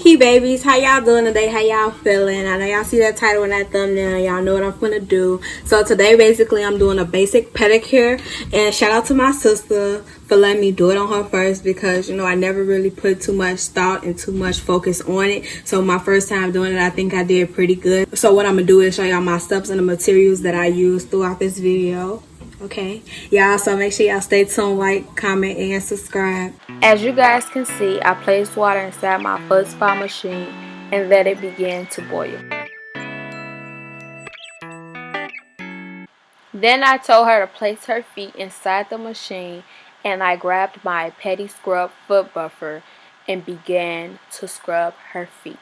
Kiki babies, how y'all doing today? How y'all feeling? I know y'all see that title and that thumbnail. Y'all know what I'm gonna do. So today basically I'm doing a basic pedicure, and shout out to my sister for letting me do it on her first, because I never really put too much thought and too much focus on it. So my first time doing it, I think I did pretty good. So what I'm gonna do is show y'all my steps and the materials that I used throughout this video. Okay, y'all, so make sure y'all stay tuned, like, comment, and subscribe. As you guys can see, I placed water inside my foot spa machine and let it begin to boil. Then I told her to place her feet inside the machine, and I grabbed my Pedi scrub foot buffer and began to scrub her feet.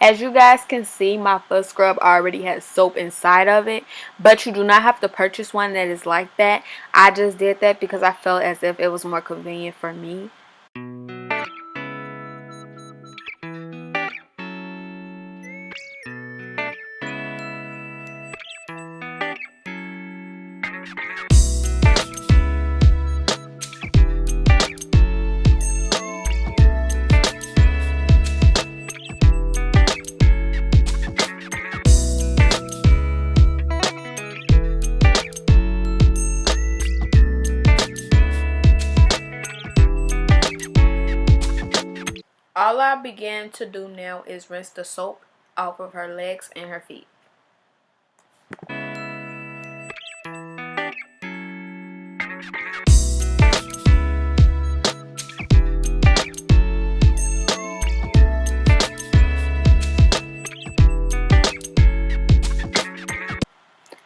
As you guys can see, my foot scrub already has soap inside of it, but you do not have to purchase one that is like that. I just did that because I felt as if it was more convenient for me. All I began to do now is rinse the soap off of her legs and her feet.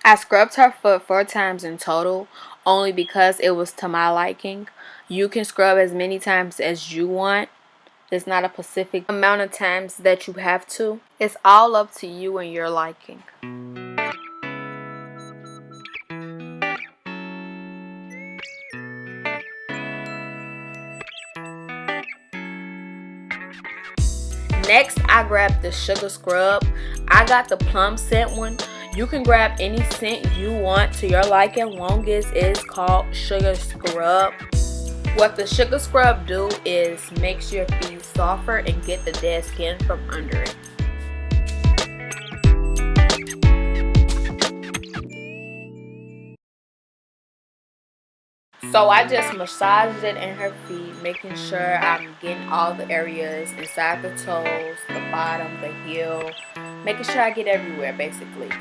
I scrubbed her foot 4 times in total, only because it was to my liking. You can scrub as many times as you want. There's not a specific amount of times that you have to. It's all up to you and your liking. Next, I grabbed the sugar scrub. I got the plum scent one. You can grab any scent you want to your liking, long as it's called sugar scrub. What the sugar scrub do is makes your feet softer and get the dead skin from under it. So I just massaged it in her feet, making sure I'm getting all the areas inside the toes, the bottom, the heel, making sure I get everywhere basically.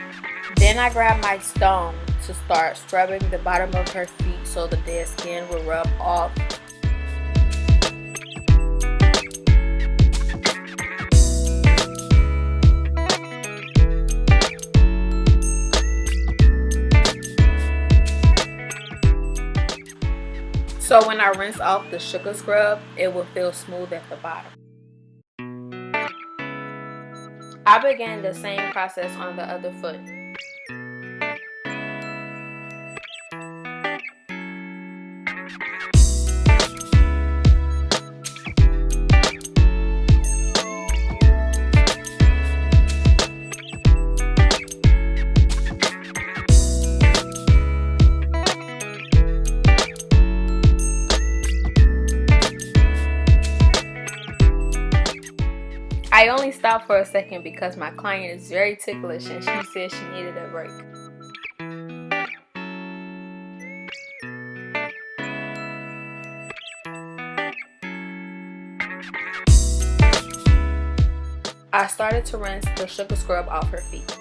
Then I grabbed my stone to start scrubbing the bottom of her feet so the dead skin will rub off. So when I rinse off the sugar scrub, it will feel smooth at the bottom. I began the same process on the other foot. I only stopped for a second because my client is very ticklish and she said she needed a break. I started to rinse the sugar scrub off her feet.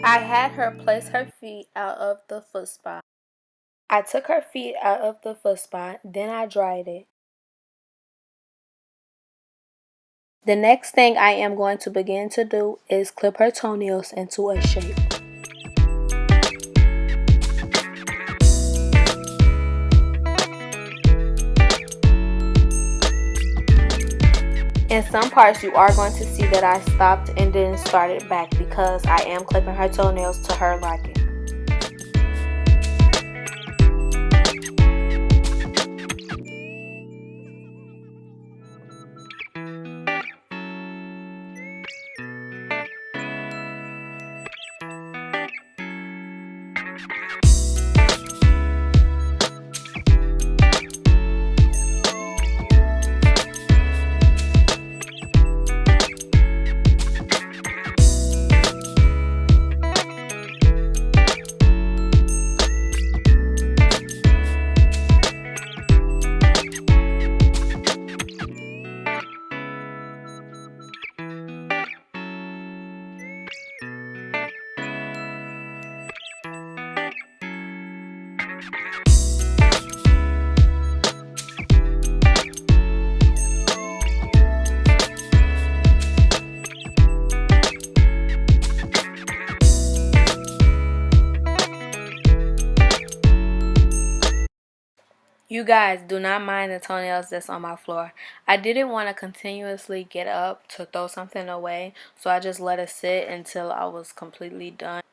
I had her place her feet out of the foot spa. I took her feet out of the foot spa, then I dried it. The next thing I am going to begin to do is clip her toenails into a shape. In some parts you are going to see that I stopped and then started back because I am clipping her toenails to her liking. You guys, do not mind the toenails that's on my floor. I didn't want to continuously get up to throw something away, so I just let it sit until I was completely done.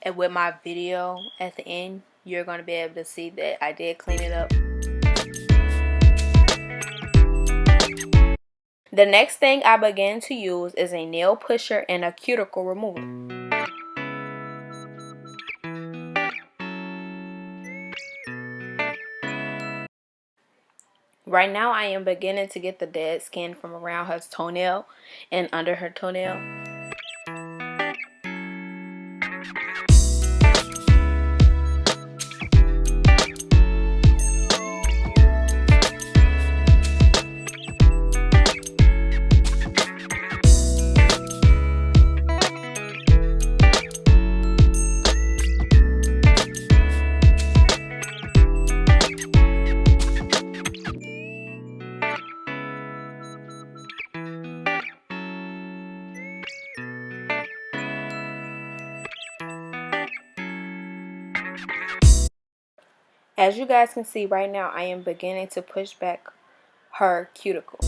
And with my video at the end, you're going to be able to see that I did clean it up. The next thing I began to use is a nail pusher and a cuticle remover. Right now I am beginning to get the dead skin from around her toenail and under her toenail. As you guys can see right now, I am beginning to push back her cuticle.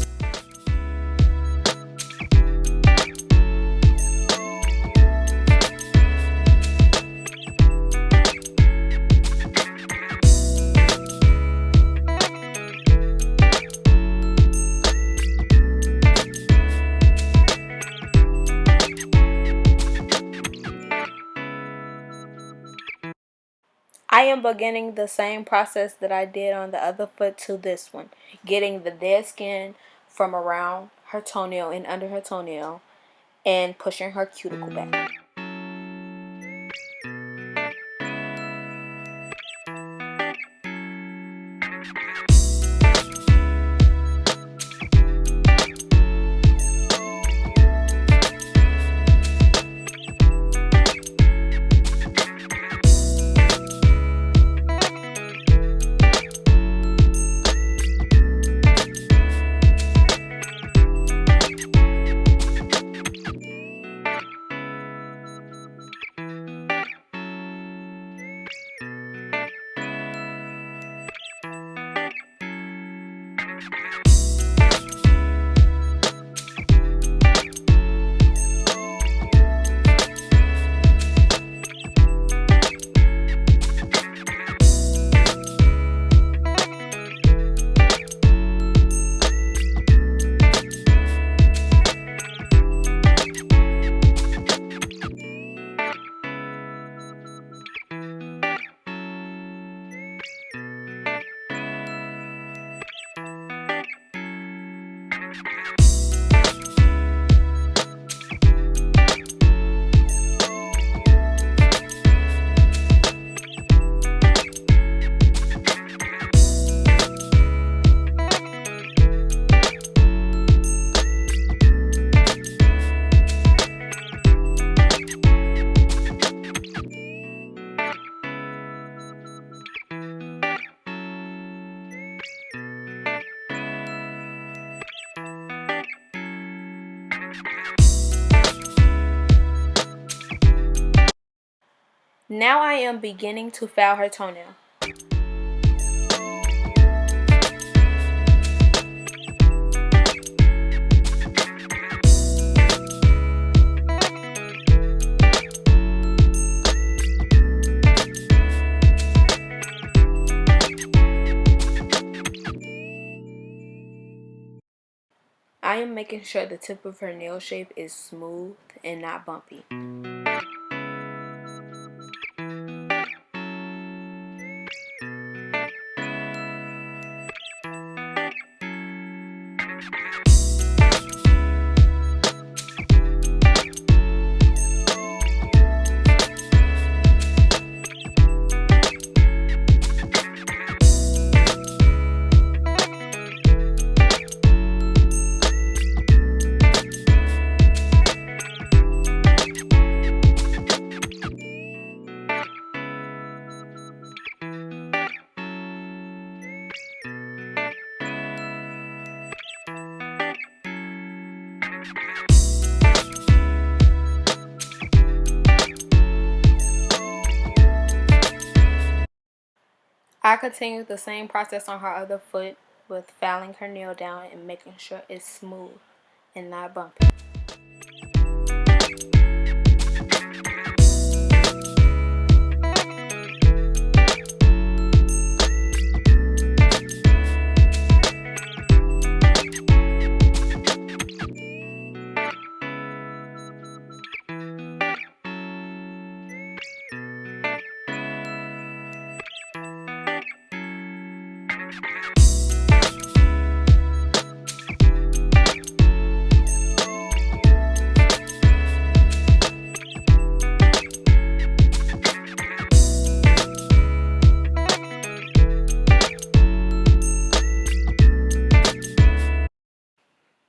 I am beginning the same process that I did on the other foot to this one, getting the dead skin from around her toenail and under her toenail and pushing her cuticle back. Now I am beginning to file her toenail. I am making sure the tip of her nail shape is smooth and not bumpy. I continued the same process on her other foot with filing her nail down and making sure it's smooth and not bumpy.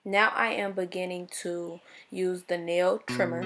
Now I am beginning to use the nail trimmer.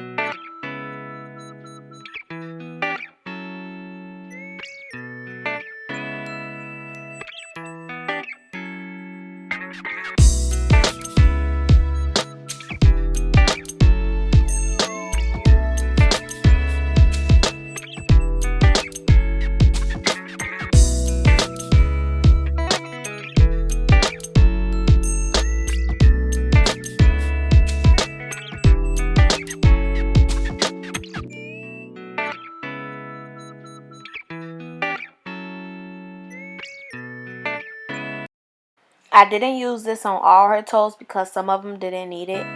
I didn't use this on all her toes because some of them didn't need it.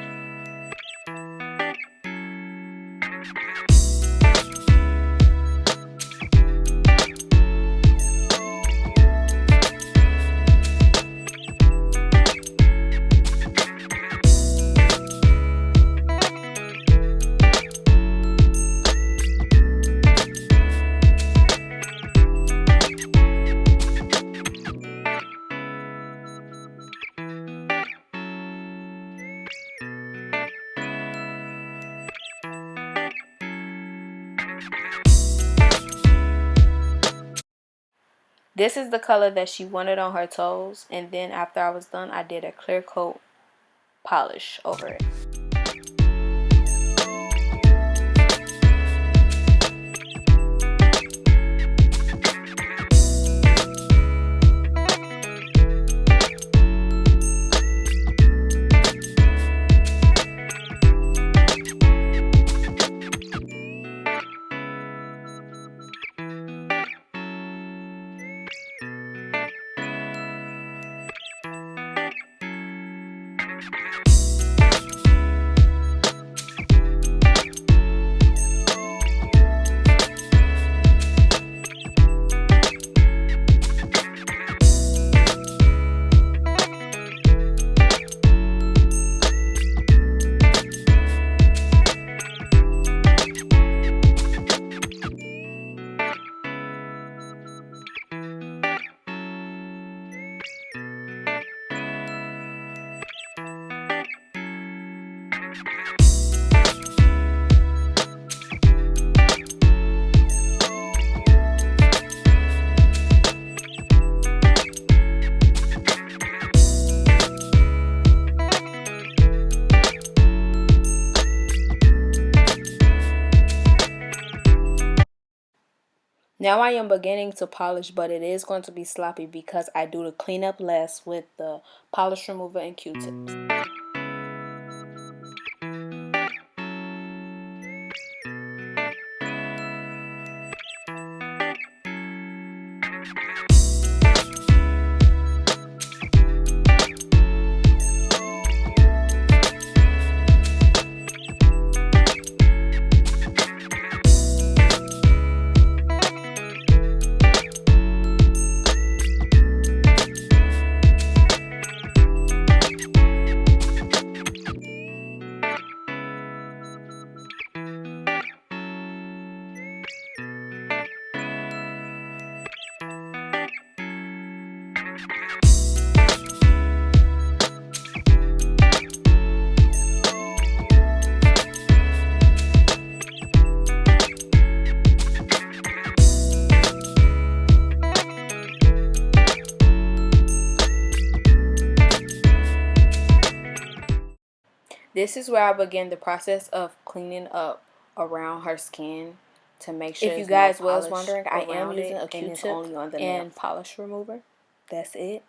This is the color that she wanted on her toes, and then after I was done, I did a clear coat polish over it. Now I am beginning to polish, but it is going to be sloppy because I do the cleanup less with the polish remover and Q-tips. This is where I begin the process of cleaning up around her skin to make sure if you guys was wondering, I am using a Q-tip and polish remover. That's it.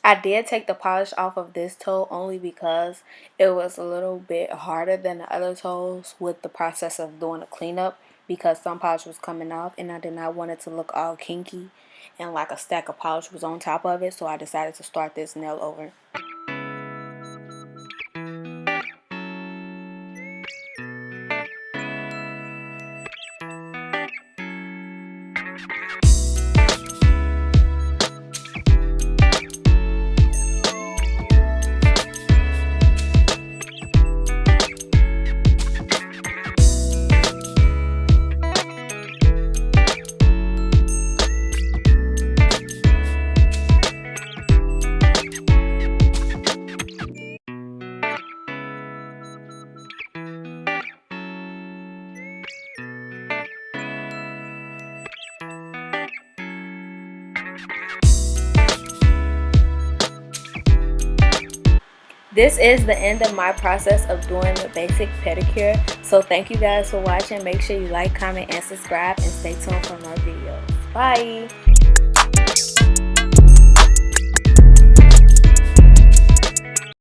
I did take the polish off of this toe only because it was a little bit harder than the other toes with the process of doing a cleanup, because some polish was coming off and I did not want it to look all kinky and like a stack of polish was on top of it, so I decided to start this nail over. This is the end of my process of doing the basic pedicure. So thank you guys for watching. Make sure you like, comment, and subscribe, and stay tuned for more videos. Bye!